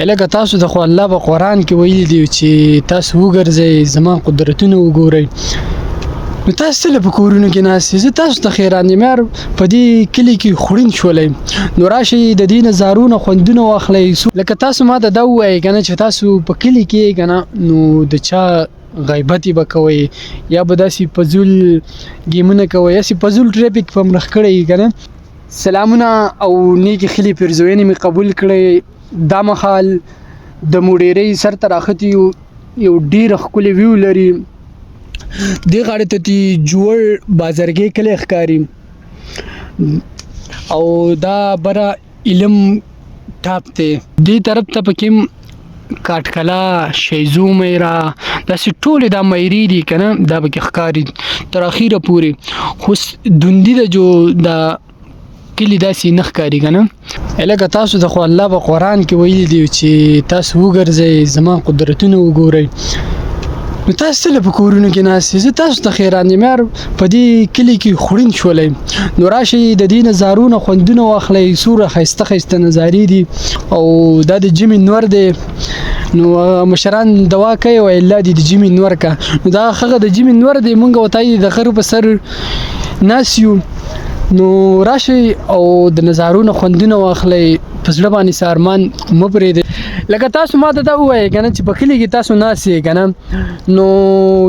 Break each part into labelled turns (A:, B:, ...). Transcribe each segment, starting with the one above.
A: الګ تاسو د خو الله په قران کې ویلي دی چې تاسو وګرځئ زما قدرتونه وګورئ. نو تاسو له کورونو کې ناست زه تاسو ته خیران یم یار په دې کلی کې خورین شولې نو راشي د دین زارونه خوندونه واخلئ. لکه تاسو ما ته دا وایي کنه چې تاسو په کلی کې کنه نو د چا غیبت به کوي یا به داسې پزول گیمونه کوي یا سي پزول ټریفیک په مخ کړی کنه. سلامونه او نیکی خلی پرزوینې می قبول کړی. دا مخال د موډيري سر تر اختی یو ډیر خپل ویو لري دی غاړه ته جوړ بازارګي کله ښکاری او دا برا علم ټاپ ته دی طرف ته پکې کاټکلا شیزو میرا داسې ټول دا مېری دي کنه دا پکې ښکاری تر اخیره پوری خو دوندې د جو دا کلی داسې نخ کاری کنه. الګ تاسو د خو الله په قران کې ویلي دی چې تاسو وګرځئ زما قدرتونه وګورئ. نو تاسو له کورونو کې ناست زه تاسو ته خیران یم یار په دې کلی کې خورین شولې نو راشي د دین زارونه خوندونه واخلئ. سوره خيسته خيسته نظاری دي او دا د جمی نور دی نو مشران دوا کوي او الله دې د جمی نور کا نو دا خغه د جمی نور دی مونږ وتاي د غرب سر ناسیو نو راشي او د نظارونو خوندونه واخلئ په زړه باندې سارمان مبرې دي. لکه تاسو ما ته دا وایي کنه چې په کلی کې تاسو ناسي کنه نو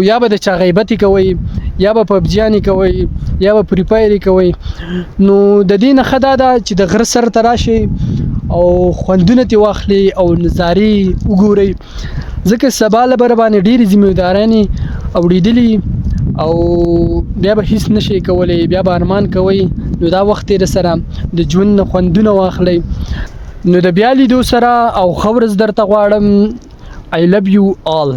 A: یا به د چا غیبت کوي یا به پبجانی کوي یا به فری فایر کوي نو د دین خدا دا چې د غر سر تراشي او خوندونه تی واخلي او نظاری وګوري ځکه سبا له بر باندې ډېری ذمہدارانی اوریدلی او بیا به هیڅ نشي کولای بیا به ارمان کوي نو دا وخت یې سره د ژوند خوندونه واخلي. نو د بیا لیدو سره او خبرز درته غواړم I love you all.